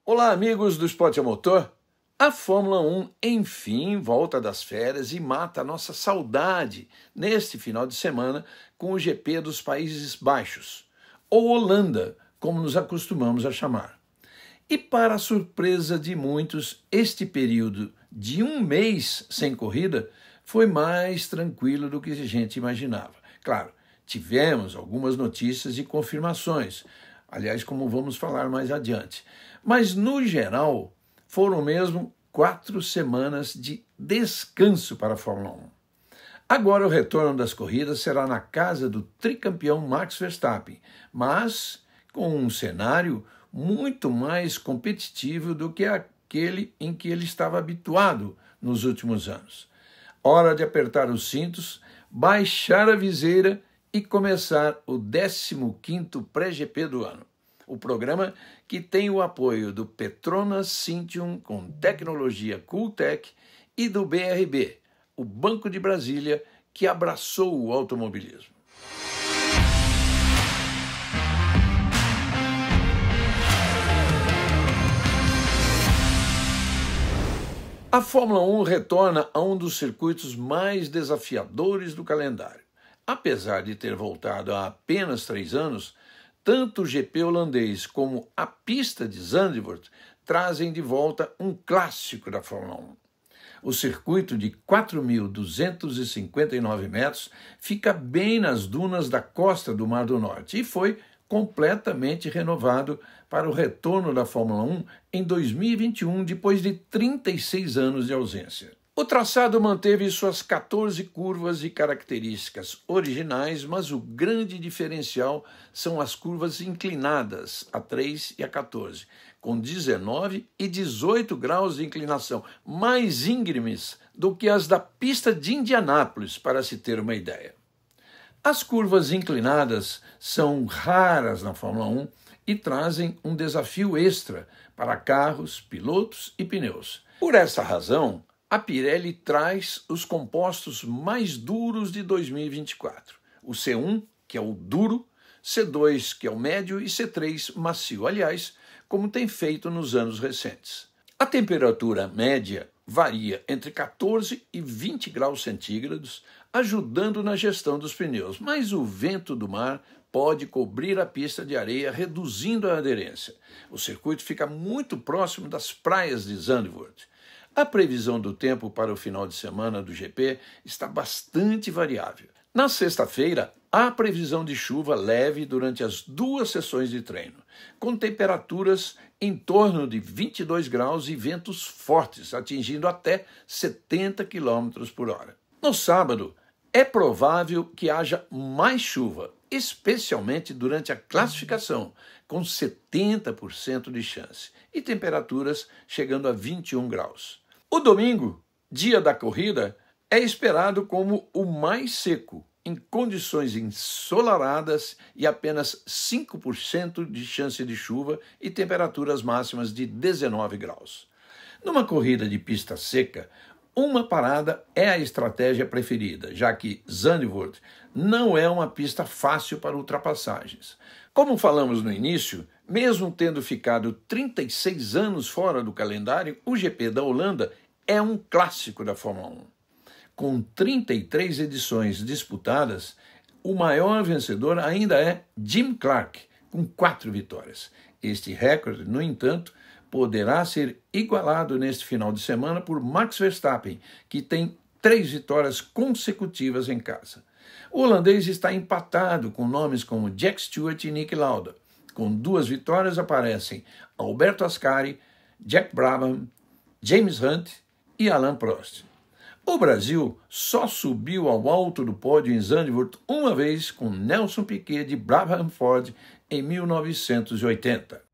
Olá, amigos do Esporte a Motor. A Fórmula 1, enfim, volta das férias e mata a nossa saudade neste final de semana com o GP dos Países Baixos, ou Holanda, como nos acostumamos a chamar. E para a surpresa de muitos, este período de um mês sem corrida foi mais tranquilo do que a gente imaginava. Claro, tivemos algumas notícias e confirmações, aliás, como vamos falar mais adiante. Mas, no geral, foram mesmo 4 semanas de descanso para a Fórmula 1. Agora o retorno das corridas será na casa do tricampeão Max Verstappen, mas com um cenário muito mais competitivo do que aquele em que ele estava habituado nos últimos anos. Hora de apertar os cintos, baixar a viseira e começar o 15º pré-GP do ano. O programa que tem o apoio do Petronas Synthium com tecnologia Cooltech e do BRB, o Banco de Brasília, que abraçou o automobilismo. A Fórmula 1 retorna a um dos circuitos mais desafiadores do calendário. Apesar de ter voltado há apenas 3 anos, tanto o GP holandês como a pista de Zandvoort trazem de volta um clássico da Fórmula 1. O circuito de 4.259 metros fica bem nas dunas da costa do Mar do Norte e foi completamente renovado para o retorno da Fórmula 1 em 2021, depois de 36 anos de ausência. O traçado manteve suas 14 curvas e características originais, mas o grande diferencial são as curvas inclinadas, a 3 e a 14, com 19 e 18 graus de inclinação, mais íngremes do que as da pista de Indianápolis, para se ter uma ideia. As curvas inclinadas são raras na Fórmula 1 e trazem um desafio extra para carros, pilotos e pneus. Por essa razão, a Pirelli traz os compostos mais duros de 2024. O C1, que é o duro, C2, que é o médio, e C3, macio. Aliás, como tem feito nos anos recentes. A temperatura média varia entre 14 e 20 graus centígrados, ajudando na gestão dos pneus, mas o vento do mar pode cobrir a pista de areia, reduzindo a aderência. O circuito fica muito próximo das praias de Zandvoort. A previsão do tempo para o final de semana do GP está bastante variável. Na sexta-feira, há previsão de chuva leve durante as 2 sessões de treino, com temperaturas em torno de 22 graus e ventos fortes, atingindo até 70 km por hora. No sábado, é provável que haja mais chuva, especialmente durante a classificação, com 70% de chance, e temperaturas chegando a 21 graus. O domingo, dia da corrida, é esperado como o mais seco, em condições ensolaradas e apenas 5% de chance de chuva e temperaturas máximas de 19 graus. Numa corrida de pista seca, uma parada é a estratégia preferida, já que Zandvoort não é uma pista fácil para ultrapassagens. Como falamos no início, mesmo tendo ficado 36 anos fora do calendário, o GP da Holanda é um clássico da Fórmula 1. Com 33 edições disputadas, o maior vencedor ainda é Jim Clark, com 4 vitórias. Este recorde, no entanto, poderá ser igualado neste final de semana por Max Verstappen, que tem 3 vitórias consecutivas em casa. O holandês está empatado com nomes como Jack Stewart e Niki Lauda. Com 2 vitórias aparecem Alberto Ascari, Jack Brabham, James Hunt e Alain Prost. O Brasil só subiu ao alto do pódio em Zandvoort uma vez com Nelson Piquet de Brabham Ford em 1980.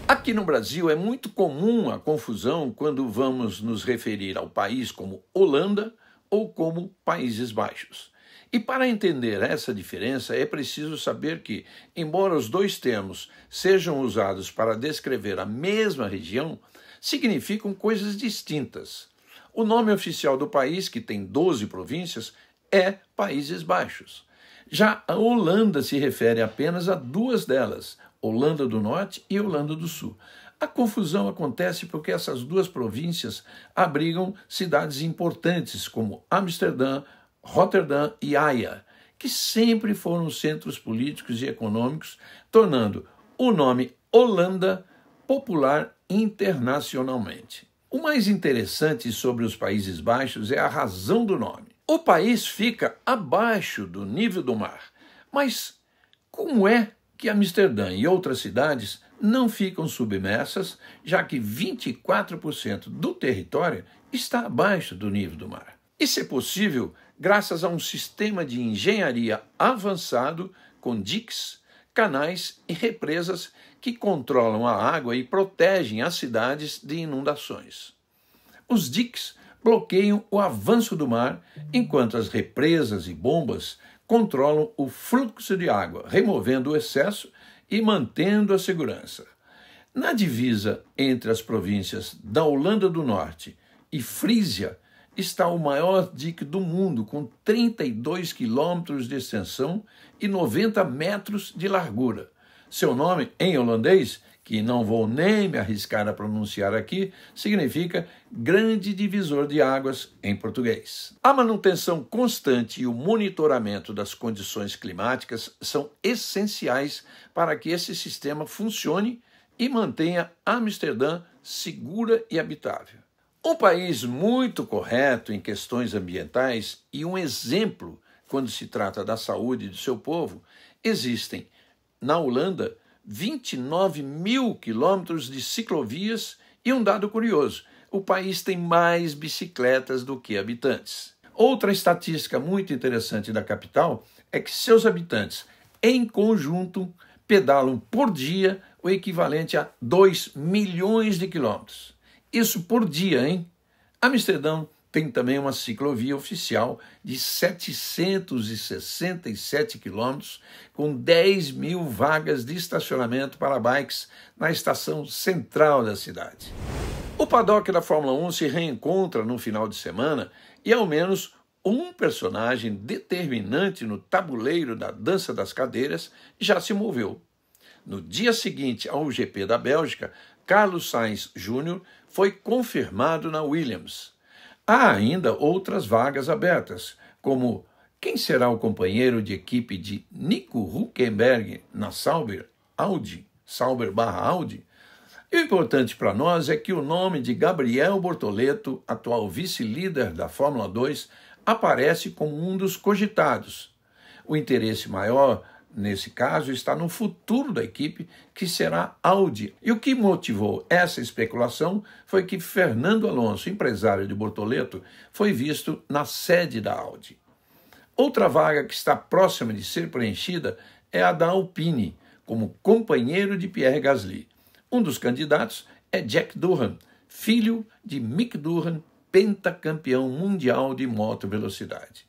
Aqui no Brasil é muito comum a confusão quando vamos nos referir ao país como Holanda ou como Países Baixos. E para entender essa diferença é preciso saber que, embora os 2 termos sejam usados para descrever a mesma região, significam coisas distintas. O nome oficial do país, que tem 12 províncias, é Países Baixos. Já a Holanda se refere apenas a 2 delas, Holanda do Norte e Holanda do Sul. A confusão acontece porque essas duas províncias abrigam cidades importantes como Amsterdã, Roterdã e Haia, que sempre foram centros políticos e econômicos, tornando o nome Holanda popular internacionalmente. O mais interessante sobre os Países Baixos é a razão do nome. O país fica abaixo do nível do mar, mas como é que Amsterdã e outras cidades não ficam submersas, já que 24% do território está abaixo do nível do mar? Isso é possível graças a um sistema de engenharia avançado com diques, canais e represas que controlam a água e protegem as cidades de inundações. Os diques bloqueiam o avanço do mar, enquanto as represas e bombas controlam o fluxo de água, removendo o excesso e mantendo a segurança. Na divisa entre as províncias da Holanda do Norte e Frísia está o maior dique do mundo, com 32 quilômetros de extensão e 90 metros de largura. Seu nome, em holandês, que não vou nem me arriscar a pronunciar aqui, significa Grande Divisor de Águas em português. A manutenção constante e o monitoramento das condições climáticas são essenciais para que esse sistema funcione e mantenha Amsterdã segura e habitável. Um país muito correto em questões ambientais e um exemplo quando se trata da saúde de seu povo, existem na Holanda 29 mil quilômetros de ciclovias e um dado curioso, o país tem mais bicicletas do que habitantes. Outra estatística muito interessante da capital é que seus habitantes, em conjunto, pedalam por dia o equivalente a 2 milhões de quilômetros. Isso por dia, hein? Amsterdã tem também uma ciclovia oficial de 767 quilômetros, com 10 mil vagas de estacionamento para bikes na estação central da cidade. O paddock da Fórmula 1 se reencontra no final de semana e ao menos um personagem determinante no tabuleiro da dança das cadeiras já se moveu. No dia seguinte ao GP da Bélgica, Carlos Sainz Jr. foi confirmado na Williams. Há ainda outras vagas abertas, como quem será o companheiro de equipe de Nico Hülkenberg na Sauber Audi. E o importante para nós é que o nome de Gabriel Bortoleto, atual vice-líder da Fórmula 2, aparece como um dos cogitados. O interesse maior, nesse caso, está no futuro da equipe, que será Audi. E o que motivou essa especulação foi que Fernando Alonso, empresário de Bortoleto, foi visto na sede da Audi. Outra vaga que está próxima de ser preenchida é a da Alpine, como companheiro de Pierre Gasly. Um dos candidatos é Jack Durham, filho de Mick Durham, pentacampeão mundial de motovelocidade.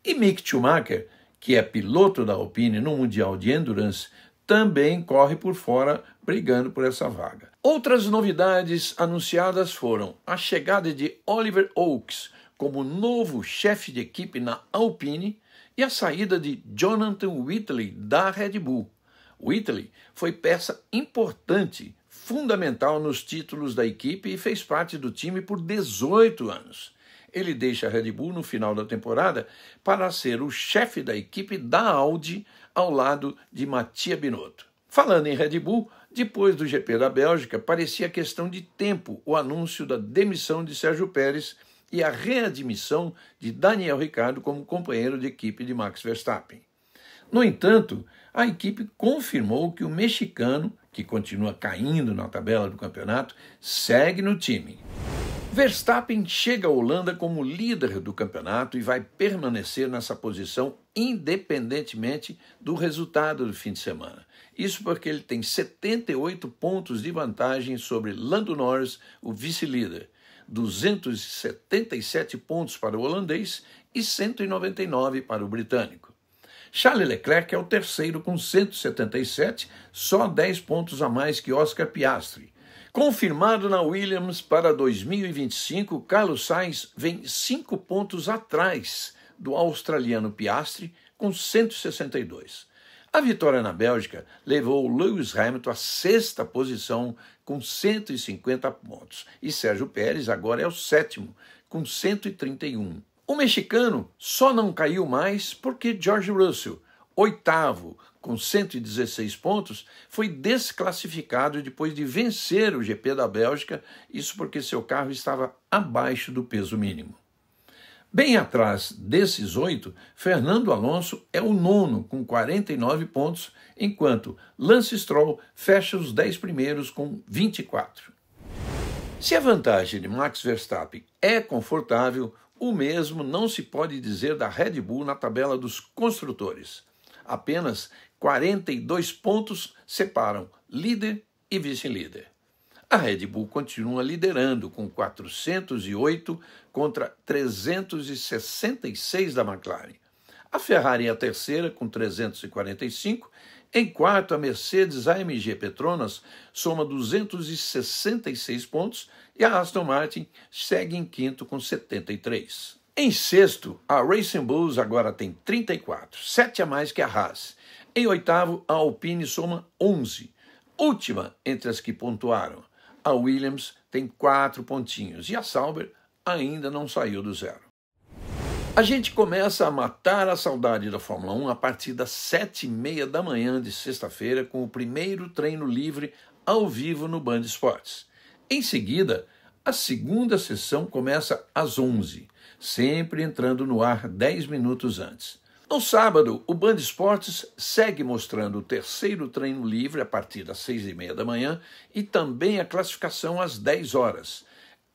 E Mick Schumacher, que é piloto da Alpine no Mundial de Endurance, também corre por fora brigando por essa vaga. Outras novidades anunciadas foram a chegada de Oliver Oakes como novo chefe de equipe na Alpine e a saída de Jonathan Whitley da Red Bull. Whitley foi peça importante, fundamental nos títulos da equipe e fez parte do time por 18 anos. Ele deixa a Red Bull no final da temporada para ser o chefe da equipe da Audi ao lado de Mattia Binotto. Falando em Red Bull, depois do GP da Bélgica, parecia questão de tempo o anúncio da demissão de Sérgio Pérez e a readmissão de Daniel Ricciardo como companheiro de equipe de Max Verstappen. No entanto, a equipe confirmou que o mexicano, que continua caindo na tabela do campeonato, segue no time. Verstappen chega à Holanda como líder do campeonato e vai permanecer nessa posição independentemente do resultado do fim de semana. Isso porque ele tem 78 pontos de vantagem sobre Lando Norris, o vice-líder, 277 pontos para o holandês e 199 para o britânico. Charles Leclerc é o terceiro com 177, só 10 pontos a mais que Oscar Piastri. Confirmado na Williams para 2025, Carlos Sainz vem 5 pontos atrás do australiano Piastri, com 162. A vitória na Bélgica levou Lewis Hamilton à 6ª posição, com 150 pontos. E Sérgio Pérez agora é o sétimo, com 131. O mexicano só não caiu mais porque George Russell, oitavo, com 116 pontos, foi desclassificado depois de vencer o GP da Bélgica, isso porque seu carro estava abaixo do peso mínimo. Bem atrás desses 8, Fernando Alonso é o nono, com 49 pontos, enquanto Lance Stroll fecha os 10 primeiros com 24. Se a vantagem de Max Verstappen é confortável, o mesmo não se pode dizer da Red Bull na tabela dos construtores. Apenas 42 pontos separam líder e vice-líder. A Red Bull continua liderando com 408 contra 366 da McLaren. A Ferrari é a terceira com 345. Em quarto, a Mercedes AMG Petronas soma 266 pontos e a Aston Martin segue em quinto com 73. Em sexto, a Racing Bulls agora tem 34, 7 a mais que a Haas. Em oitavo, a Alpine soma 11, última entre as que pontuaram. A Williams tem 4 pontinhos e a Sauber ainda não saiu do zero. A gente começa a matar a saudade da Fórmula 1 a partir das 7h30 da manhã de sexta-feira com o primeiro treino livre ao vivo no Band Esportes. Em seguida, a segunda sessão começa às 11h, sempre entrando no ar 10 minutos antes. No sábado, o Band Esportes segue mostrando o terceiro treino livre a partir das 6h30 da manhã e também a classificação às 10 horas.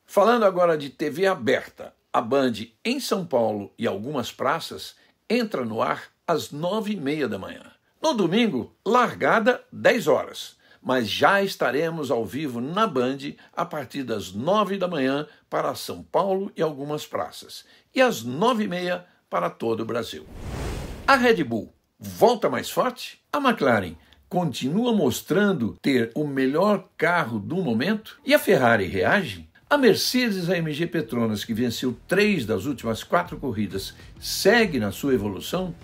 Falando agora de TV aberta, a Band em São Paulo e algumas praças entra no ar às 9h30 da manhã. No domingo, largada 10 horas, mas já estaremos ao vivo na Band a partir das 9 da manhã para São Paulo e algumas praças, e às 9h30 para todo o Brasil. A Red Bull volta mais forte? A McLaren continua mostrando ter o melhor carro do momento? E a Ferrari reage? A Mercedes AMG Petronas, que venceu 3 das últimas 4 corridas, segue na sua evolução?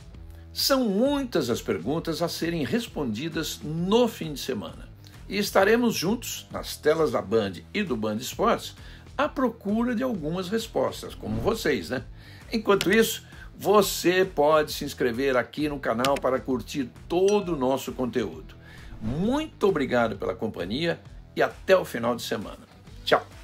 São muitas as perguntas a serem respondidas no fim de semana. E estaremos juntos, nas telas da Band e do Band Esportes, à procura de algumas respostas, como vocês, né? Enquanto isso, você pode se inscrever aqui no canal para curtir todo o nosso conteúdo. Muito obrigado pela companhia e até o final de semana. Tchau!